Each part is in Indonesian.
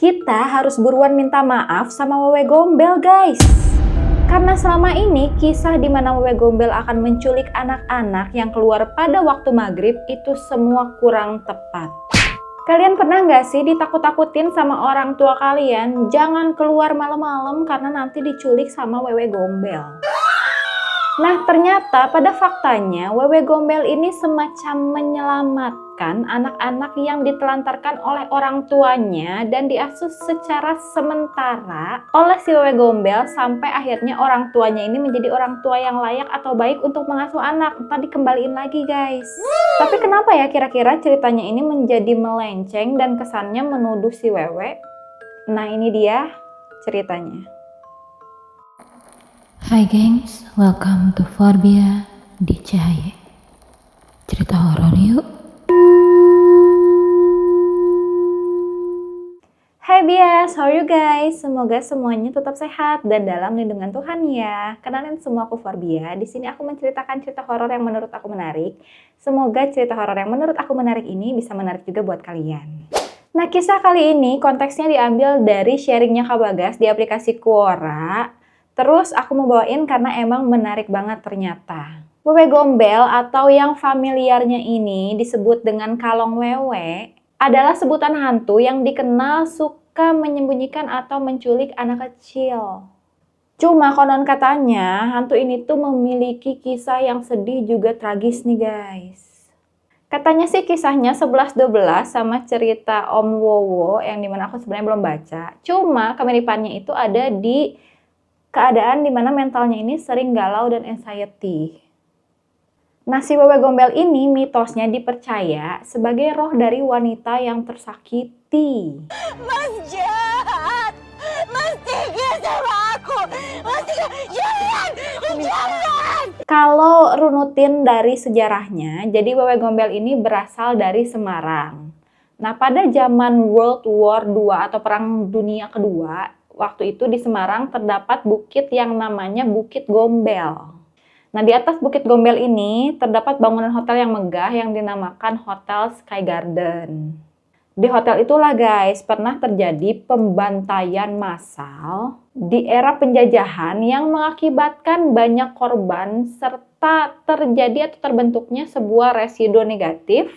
Kita harus buruan minta maaf sama Wewe Gombel, guys. Karena selama ini kisah di mana Wewe Gombel akan menculik anak-anak yang keluar pada waktu maghrib itu semua kurang tepat. Kalian pernah nggak sih ditakut-takutin sama orang tua kalian? Jangan keluar malam-malam karena nanti diculik sama Wewe Gombel. Nah, ternyata pada faktanya Wewe Gombel ini semacam menyelamatkan anak-anak yang ditelantarkan oleh orang tuanya dan diasuh secara sementara oleh si Wewe Gombel sampai akhirnya orang tuanya ini menjadi orang tua yang layak atau baik untuk mengasuh anak. Ntar dikembaliin lagi, guys. Tapi kenapa ya kira-kira ceritanya ini menjadi melenceng dan kesannya menuduh si Wewe? Nah, ini dia ceritanya. Hai gengs, welcome to Forbia di Cahaya. Cerita horor yuk. Hai bias, how are you guys? Semoga semuanya tetap sehat dan dalam lindungan Tuhan ya. Kenalin semua, aku Forbia. Di sini aku menceritakan cerita horor yang menurut aku menarik. Semoga cerita horor yang menurut aku menarik ini bisa menarik juga buat kalian. Nah, kisah kali ini konteksnya diambil dari sharingnya Kak Bagas di aplikasi Quora. Terus aku mau bawain karena emang menarik banget ternyata. Wewe Gombel atau yang familiarnya ini disebut dengan Kalong Wewe adalah sebutan hantu yang dikenal suka menyembunyikan atau menculik anak kecil. Cuma konon katanya hantu ini tuh memiliki kisah yang sedih juga tragis nih guys. Katanya sih kisahnya 11-12 sama cerita Om Wowo yang dimana aku sebenarnya belum baca. Cuma kemiripannya itu ada di keadaan dimana mentalnya ini sering galau dan anxiety. Nah, si Wewe Gombel ini mitosnya dipercaya sebagai roh dari wanita yang tersakiti. Mas jahat! Mas tega sama aku! Mas tega! Jangan! Kalau runutin dari sejarahnya, jadi Wewe Gombel ini berasal dari Semarang. Nah, pada zaman World War II atau Perang Dunia Kedua, waktu itu di Semarang terdapat bukit yang namanya Bukit Gombel. Nah, di atas Bukit Gombel ini terdapat bangunan hotel yang megah yang dinamakan Hotel Sky Garden. Di hotel itulah guys, pernah terjadi pembantaian massal di era penjajahan yang mengakibatkan banyak korban serta terjadi atau terbentuknya sebuah residu negatif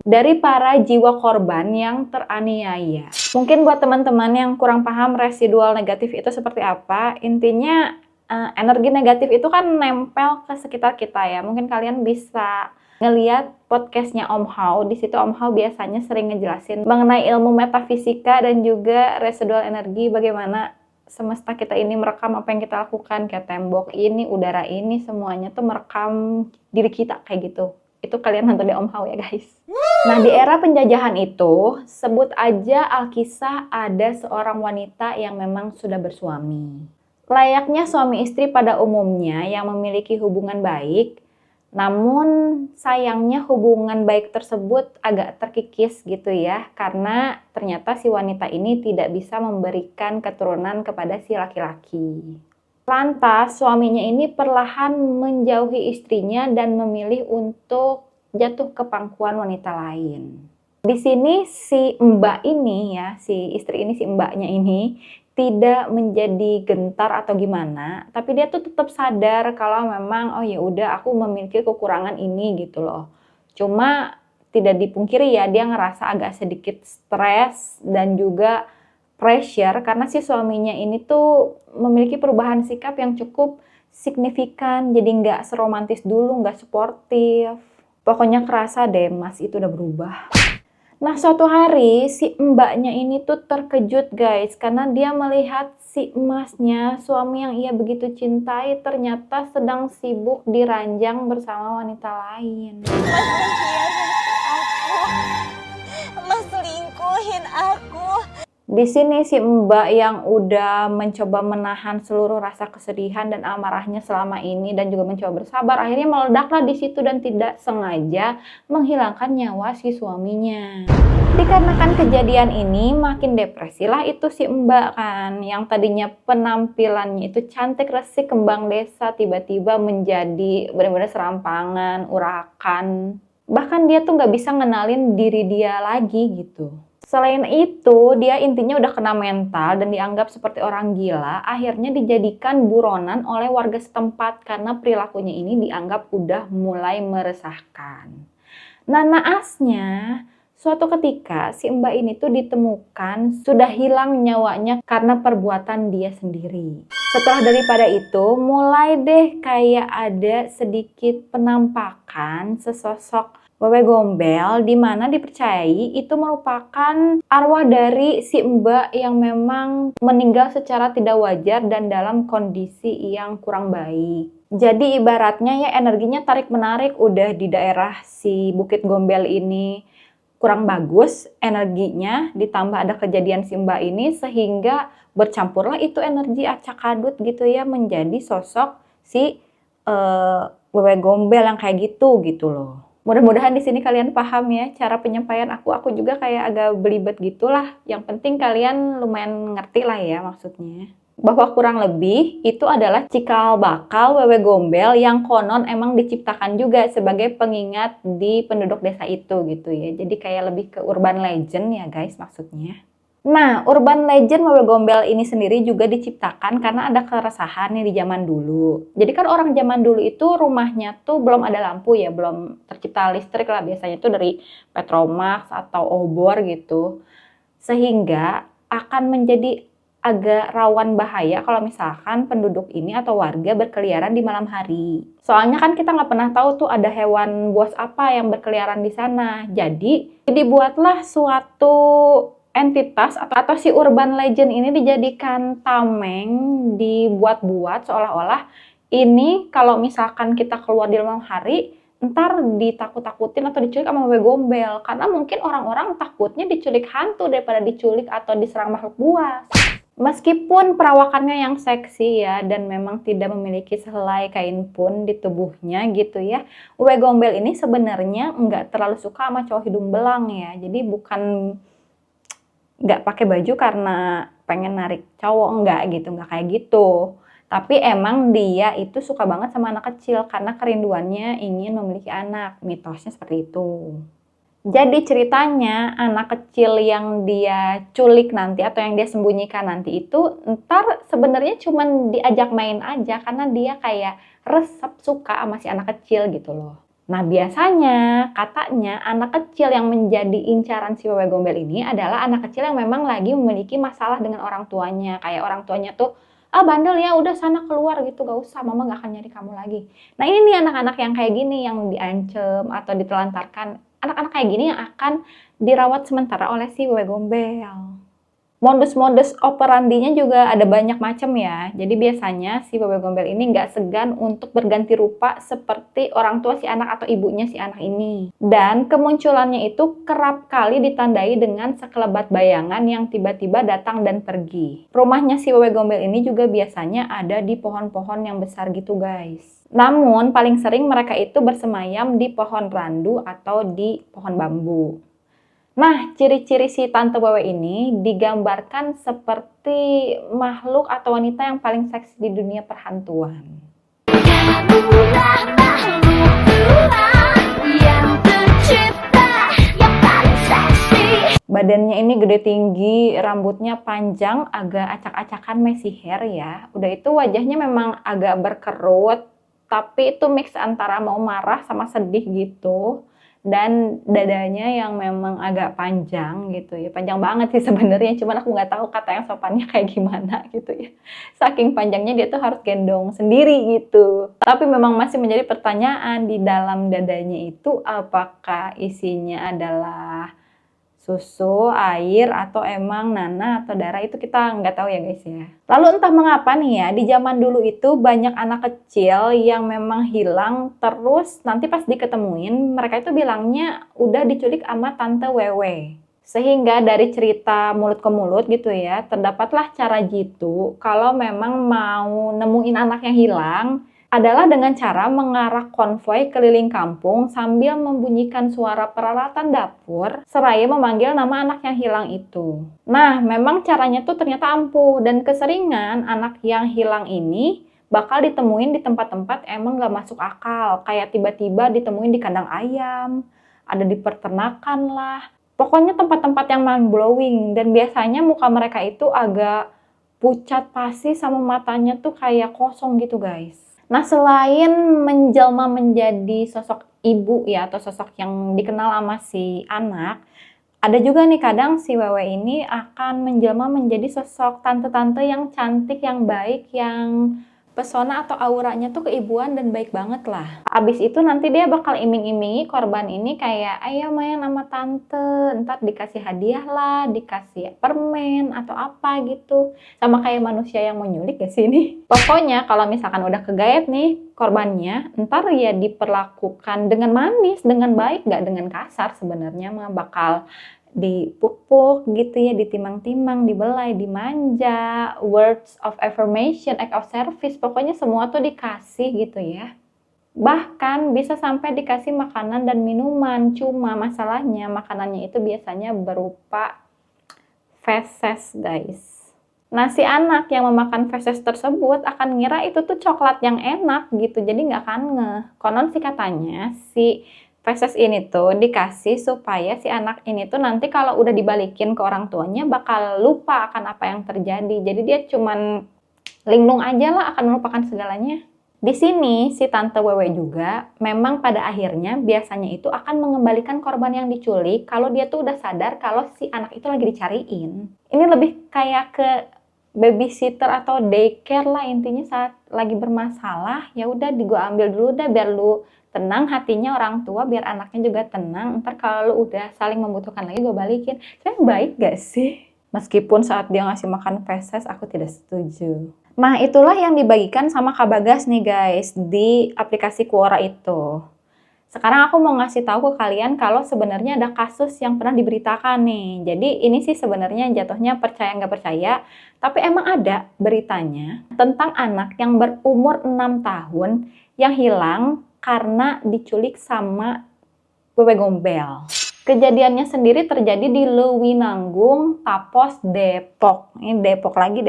dari para jiwa korban yang teraniaya. Mungkin buat teman-teman yang kurang paham residual negatif itu seperti apa, intinya energi negatif itu kan nempel ke sekitar kita ya. Mungkin kalian bisa ngeliat podcastnya Om Hao. Di situ Om Hao biasanya sering ngejelasin mengenai ilmu metafisika dan juga residual energi, bagaimana semesta kita ini merekam apa yang kita lakukan, kayak tembok ini, udara ini, semuanya tuh merekam diri kita kayak gitu. Itu kalian nonton di Om Hao ya guys. Nah, di era penjajahan itu, sebut aja Alkisah ada seorang wanita yang memang sudah bersuami. Layaknya suami istri pada umumnya yang memiliki hubungan baik, namun sayangnya hubungan baik tersebut agak terkikis gitu ya, karena ternyata si wanita ini tidak bisa memberikan keturunan kepada si laki-laki. Lantas suaminya ini perlahan menjauhi istrinya dan memilih untuk jatuh ke pangkuan wanita lain. Di sini si mbak ini ya, si istri ini, si mbaknya ini tidak menjadi gentar atau gimana, tapi dia tuh tetap sadar kalau memang oh ya udah aku memiliki kekurangan ini gitu loh. Cuma tidak dipungkiri ya, dia ngerasa agak sedikit stres dan juga pressure karena si suaminya ini tuh memiliki perubahan sikap yang cukup signifikan, jadi nggak seromantis dulu, nggak suportif. Pokoknya kerasa deh Mas itu udah berubah. Nah, suatu hari si mbaknya ini tuh terkejut guys, karena dia melihat si emasnya, suami yang ia begitu cintai, ternyata sedang sibuk diranjang bersama wanita lain. Mas mengkhianati aku! Mas selingkuhin aku! Di sini si mbak yang udah mencoba menahan seluruh rasa kesedihan dan amarahnya selama ini dan juga mencoba bersabar, akhirnya meledaklah di situ dan tidak sengaja menghilangkan nyawa si suaminya. Dikarenakan kejadian ini makin depresi lah itu si mbak kan, yang tadinya penampilannya itu cantik resik kembang desa tiba-tiba menjadi benar-benar serampangan, urakan. Bahkan dia tuh nggak bisa ngenalin diri dia lagi gitu. Selain itu, dia intinya udah kena mental dan dianggap seperti orang gila, akhirnya dijadikan buronan oleh warga setempat karena perilakunya ini dianggap udah mulai meresahkan. Nah, naasnya, suatu ketika si Mbak ini tuh ditemukan sudah hilang nyawanya karena perbuatan dia sendiri. Setelah daripada itu, mulai deh kayak ada sedikit penampakan sesosok Wewe Gombel di mana dipercayai itu merupakan arwah dari si Mbak yang memang meninggal secara tidak wajar dan dalam kondisi yang kurang baik. Jadi ibaratnya ya energinya tarik-menarik udah di daerah si Bukit Gombel ini kurang bagus energinya, ditambah ada kejadian si Mbak ini sehingga bercampurlah itu energi acak adut gitu ya menjadi sosok si Wewe Gombel yang kayak gitu loh. Mudah-mudahan di sini kalian paham ya cara penyampaian aku. Aku juga kayak agak belibet gitulah. Yang penting kalian lumayan ngerti lah ya maksudnya. Bahwa kurang lebih itu adalah cikal bakal Wewe Gombel yang konon emang diciptakan juga sebagai pengingat di penduduk desa itu gitu ya. Jadi kayak lebih ke urban legend ya guys maksudnya. Nah, urban legend Wewe Gombel ini sendiri juga diciptakan karena ada keresahan nih di zaman dulu. Jadi kan orang zaman dulu itu rumahnya tuh belum ada lampu ya, belum tercipta listrik lah. Biasanya tuh dari Petromax atau obor gitu. Sehingga akan menjadi agak rawan bahaya kalau misalkan penduduk ini atau warga berkeliaran di malam hari. Soalnya kan kita nggak pernah tahu tuh ada hewan buas apa yang berkeliaran di sana. Jadi dibuatlah suatu entitas atau si urban legend ini dijadikan tameng, dibuat-buat seolah-olah ini kalau misalkan kita keluar di malam hari ntar ditakut-takutin atau diculik sama Wewe Gombel karena mungkin orang-orang takutnya diculik hantu daripada diculik atau diserang makhluk buas. Meskipun perawakannya yang seksi ya dan memang tidak memiliki sehelai kain pun di tubuhnya gitu ya, Wewe Gombel ini sebenarnya nggak terlalu suka sama cowok hidung belang ya. Jadi bukan nggak pakai baju karena pengen narik cowok, nggak kayak gitu. Tapi emang dia itu suka banget sama anak kecil karena kerinduannya ingin memiliki anak, mitosnya seperti itu. Jadi ceritanya anak kecil yang dia culik nanti atau yang dia sembunyikan nanti itu ntar sebenarnya cuman diajak main aja karena dia kayak resep suka sama si anak kecil gitu loh. Nah biasanya katanya anak kecil yang menjadi incaran si Wewe Gombel ini adalah anak kecil yang memang lagi memiliki masalah dengan orang tuanya. Kayak orang tuanya tuh, bandel ya udah sana keluar gitu, gak usah, mama gak akan nyari kamu lagi. Nah ini nih anak-anak yang kayak gini yang diancem atau ditelantarkan. Anak-anak kayak gini yang akan dirawat sementara oleh si Wewe Gombel. Modus-modus operandinya juga ada banyak macam ya. Jadi biasanya si Wewe Gombel ini nggak segan untuk berganti rupa seperti orang tua si anak atau ibunya si anak ini. Dan kemunculannya itu kerap kali ditandai dengan sekelebat bayangan yang tiba-tiba datang dan pergi. Rumahnya si Wewe Gombel ini juga biasanya ada di pohon-pohon yang besar gitu guys. Namun paling sering mereka itu bersemayam di pohon randu atau di pohon bambu. Nah, ciri-ciri si Tante Wewe ini digambarkan seperti makhluk atau wanita yang paling seksi di dunia perhantuan. Kamulah makhluk Tuhan yang tercipta yang paling seksi. Badannya ini gede tinggi, rambutnya panjang, agak acak-acakan messy hair ya. Udah itu wajahnya memang agak berkerut, tapi itu mix antara mau marah sama sedih gitu. Dan dadanya yang memang agak panjang gitu ya, panjang banget sih sebenarnya, cuman aku nggak tahu kata yang sopannya kayak gimana gitu ya. Saking panjangnya dia tuh harus gendong sendiri gitu. Tapi memang masih menjadi pertanyaan di dalam dadanya itu apakah isinya adalah susu, air, atau emang nanah atau darah, itu kita nggak tahu ya guys ya. Lalu entah mengapa nih ya, di zaman dulu itu banyak anak kecil yang memang hilang, terus nanti pas diketemuin, mereka itu bilangnya udah diculik sama Tante Wewe. Sehingga dari cerita mulut ke mulut gitu ya, terdapatlah cara jitu kalau memang mau nemuin anak yang hilang, adalah dengan cara mengarah konvoi keliling kampung sambil membunyikan suara peralatan dapur seraya memanggil nama anak yang hilang itu. Nah, memang caranya tuh ternyata ampuh dan keseringan anak yang hilang ini bakal ditemuin di tempat-tempat emang gak masuk akal. Kayak tiba-tiba ditemuin di kandang ayam, ada di peternakan lah, Pokoknya tempat-tempat yang mind blowing, dan biasanya muka mereka itu agak pucat pasi sama matanya tuh kayak kosong gitu guys. Nah, selain menjelma menjadi sosok ibu ya, atau sosok yang dikenal sama si anak, ada juga nih kadang si Wewe ini akan menjelma menjadi sosok tante-tante yang cantik, yang baik, yang pesona atau auranya tuh keibuan dan baik banget lah. Abis itu nanti dia bakal iming-imingi korban ini kayak, ayo main sama tante, ntar dikasih hadiah lah, dikasih permen atau apa gitu. Sama kayak manusia yang mau nyulik ya sini. Pokoknya kalau misalkan udah kegayat nih korbannya, ntar ya diperlakukan dengan manis, dengan baik, gak dengan kasar sebenarnya mah. Bakal dipuk-puk gitu ya, ditimang-timang, dibelai, dimanja, words of affirmation, act of service, pokoknya semua tuh dikasih gitu ya. Bahkan bisa sampai dikasih makanan dan minuman, cuma masalahnya makanannya itu biasanya berupa feses guys. Nah, si anak yang memakan feses tersebut akan ngira itu tuh coklat yang enak gitu, jadi nggak akan ngeh. Konon sih katanya si feses ini tuh dikasih supaya si anak ini tuh nanti kalau udah dibalikin ke orang tuanya bakal lupa akan apa yang terjadi. Jadi dia cuman linglung aja lah, akan melupakan segalanya. Di sini si Tante Wewe juga memang pada akhirnya biasanya itu akan mengembalikan korban yang diculik kalau dia tuh udah sadar kalau si anak itu lagi dicariin. Ini lebih kayak ke babysitter atau daycare lah intinya. Saat lagi bermasalah ya udah gua ambil dulu dah biar lu tenang hatinya orang tua, biar anaknya juga tenang. Ntar kalau lu udah saling membutuhkan lagi gue balikin. Sebenarnya baik gak sih? Meskipun saat dia ngasih makan feses aku tidak setuju. Nah, itulah yang dibagikan sama Kak Bagas nih guys di aplikasi Quora itu. Sekarang aku mau ngasih tahu ke kalian kalau sebenarnya ada kasus yang pernah diberitakan nih. Jadi ini sih sebenarnya jatuhnya percaya nggak percaya, tapi emang ada beritanya tentang anak yang berumur 6 tahun yang hilang karena diculik sama Wewe Gombel. Kejadiannya sendiri terjadi di Lewinanggung, Tapos, Depok. Ini Depok lagi,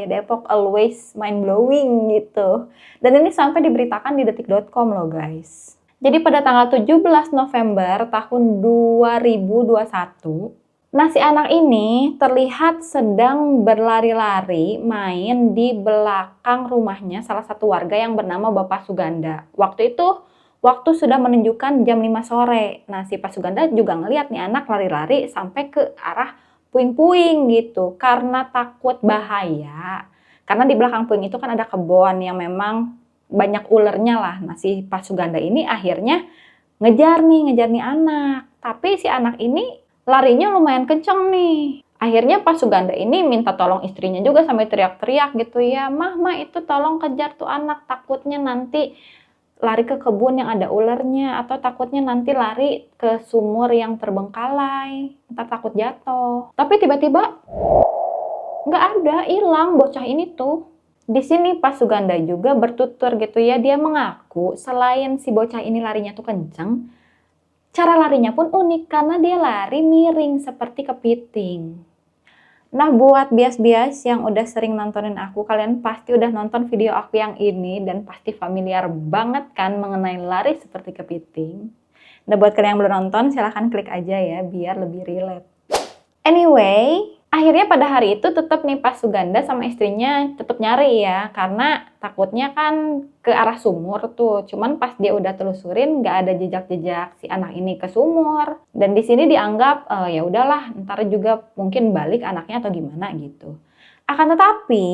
Depok always mind blowing gitu. Dan ini sampai diberitakan di detik.com loh guys. Jadi pada tanggal 17 November tahun 2021, nah si anak ini terlihat sedang berlari-lari main di belakang rumahnya salah satu warga yang bernama Bapak Suganda. Waktu itu waktu sudah menunjukkan jam 5 sore. Nah, si Pak Suganda juga ngelihat nih anak lari-lari sampai ke arah puing-puing gitu. Karena takut bahaya. Karena di belakang puing itu kan ada kebun yang memang banyak ulernya lah. Nah, si Pak Suganda ini akhirnya ngejar nih anak. Tapi si anak ini larinya lumayan kenceng nih. Akhirnya Pak Suganda ini minta tolong istrinya juga sampai teriak-teriak gitu ya. Mah itu tolong kejar tuh anak. Takutnya nanti lari ke kebun yang ada ularnya, atau takutnya nanti lari ke sumur yang terbengkalai, ntar takut jatuh. Tapi tiba-tiba nggak ada, hilang bocah ini tuh. Di sini Pak Suganda juga bertutur gitu ya, dia mengaku selain si bocah ini larinya tuh kenceng, cara larinya pun unik karena dia lari miring seperti kepiting. Nah, buat bias-bias yang udah sering nontonin aku, kalian pasti udah nonton video aku yang ini dan pasti familiar banget kan mengenai lari seperti kepiting. Nah, buat kalian yang belum nonton, silahkan klik aja ya biar lebih relate. Anyway, akhirnya pada hari itu tetap nih Pak Suganda sama istrinya tetap nyari ya, karena takutnya kan ke arah sumur tuh. Cuman pas dia udah telusurin nggak ada jejak-jejak si anak ini ke sumur. Dan di sini dianggap ya udahlah, ntar juga mungkin balik anaknya atau gimana gitu. Akan tetapi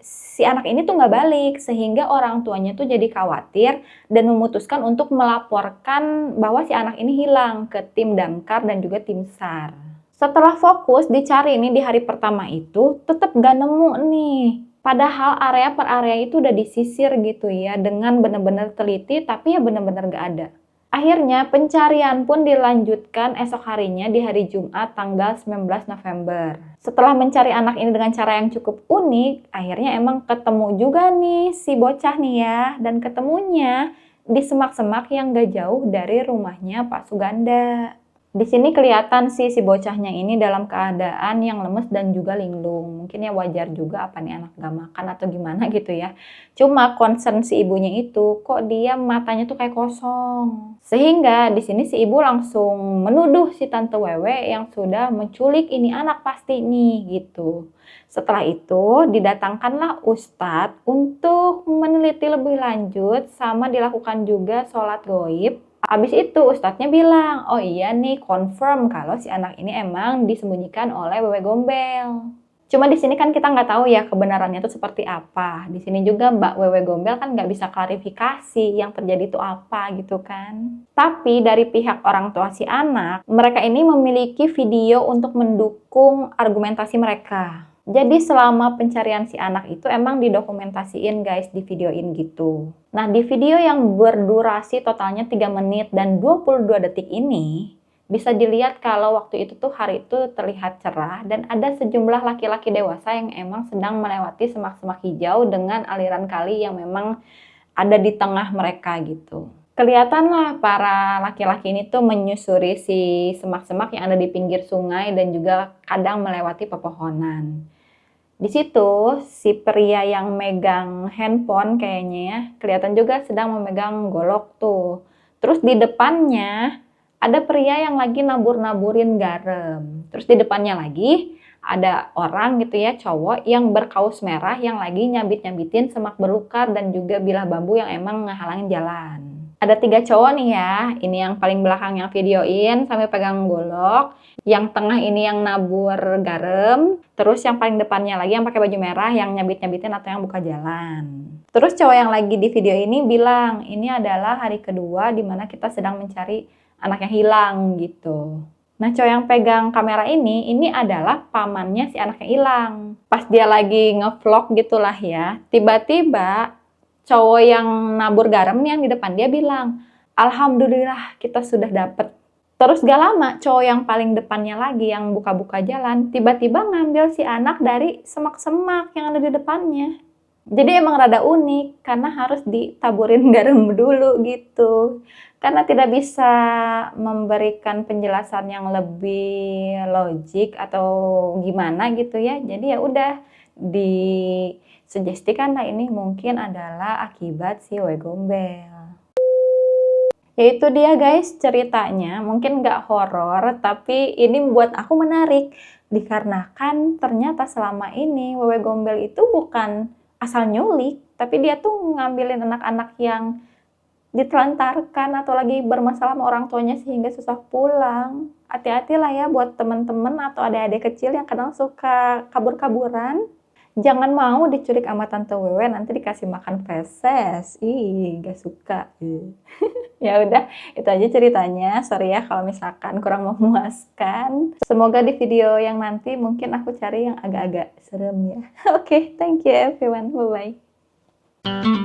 si anak ini tuh nggak balik, sehingga orang tuanya tuh jadi khawatir dan memutuskan untuk melaporkan bahwa si anak ini hilang ke tim damkar dan juga tim SAR. Setelah fokus dicari nih di hari pertama itu, tetap gak nemu nih. Padahal area per area itu udah disisir gitu ya, dengan benar-benar teliti, tapi ya benar-benar gak ada. Akhirnya pencarian pun dilanjutkan esok harinya di hari Jumat tanggal 19 November. Setelah mencari anak ini dengan cara yang cukup unik, akhirnya emang ketemu juga nih si bocah nih ya. Dan ketemunya di semak-semak yang gak jauh dari rumahnya Pak Suganda. Di sini kelihatan sih si bocahnya ini dalam keadaan yang lemes dan juga linglung. Mungkin ya wajar juga apa nih anak gak makan atau gimana gitu ya. Cuma concern si ibunya itu kok dia matanya tuh kayak kosong. Sehingga di sini si ibu langsung menuduh si Tante Wewe yang sudah menculik ini anak pasti nih gitu. Setelah itu didatangkanlah Ustadz untuk meneliti lebih lanjut sama dilakukan juga sholat goib. Habis itu ustadznya bilang, oh iya nih confirm kalau si anak ini emang disembunyikan oleh Wewe Gombel. Cuma di sini kan kita nggak tahu ya kebenarannya itu seperti apa. Di sini juga Mbak Wewe Gombel kan nggak bisa klarifikasi yang terjadi itu apa gitu kan. Tapi dari pihak orang tua si anak, mereka ini memiliki video untuk mendukung argumentasi mereka. Jadi selama pencarian si anak itu emang didokumentasiin guys, di videoin gitu. Nah di video yang berdurasi totalnya 3 menit dan 22 detik ini, bisa dilihat kalau waktu itu tuh hari itu terlihat cerah dan ada sejumlah laki-laki dewasa yang emang sedang melewati semak-semak hijau dengan aliran kali yang memang ada di tengah mereka gitu. Kelihatanlah para laki-laki ini tuh menyusuri si semak-semak yang ada di pinggir sungai dan juga kadang melewati pepohonan. Di situ si pria yang megang handphone kayaknya ya, kelihatan juga sedang memegang golok tuh. Terus di depannya ada pria yang lagi nabur-naburin garam. Terus di depannya lagi ada orang gitu ya, cowok yang berkaus merah yang lagi nyabit-nyabitin semak belukar dan juga bilah bambu yang emang ngehalangin jalan. Ada 3 cowok nih ya, ini yang paling belakang yang videoin sambil pegang golok, yang tengah ini yang nabur garam, terus yang paling depannya lagi yang pakai baju merah yang nyabit-nyabitin atau yang buka jalan. Terus cowok yang lagi di video ini bilang, ini adalah hari kedua di mana kita sedang mencari anak yang hilang gitu. Nah cowok yang pegang kamera ini adalah pamannya si anak yang hilang. Pas dia lagi ngevlog gitulah ya, tiba-tiba cowok yang nabur garam nih yang di depan dia bilang, alhamdulillah kita sudah dapet. Terus gak lama cowok yang paling depannya lagi yang buka-buka jalan tiba-tiba ngambil si anak dari semak-semak yang ada di depannya. Jadi emang rada unik karena harus ditaburin garam dulu gitu. Karena tidak bisa memberikan penjelasan yang lebih logik atau gimana gitu ya. Jadi ya udah disugestikan lah ini mungkin adalah akibat si Wewe Gombel. Ya itu dia guys ceritanya, mungkin nggak horor tapi ini buat aku menarik dikarenakan ternyata selama ini Wewe Gombel itu bukan asal nyulik, tapi dia tuh ngambilin anak-anak yang ditelantarkan atau lagi bermasalah sama orang tuanya sehingga susah pulang. Hati-hatilah ya buat teman-teman atau adik-adik kecil yang kadang suka kabur-kaburan. Jangan mau diculik sama Tante Wewe nanti dikasih makan feses. Ih, gak suka. Ya udah, itu aja ceritanya. Sorry ya kalau misalkan kurang memuaskan. Semoga di video yang nanti mungkin aku cari yang agak-agak serem ya. Oke, thank you everyone. Bye-bye.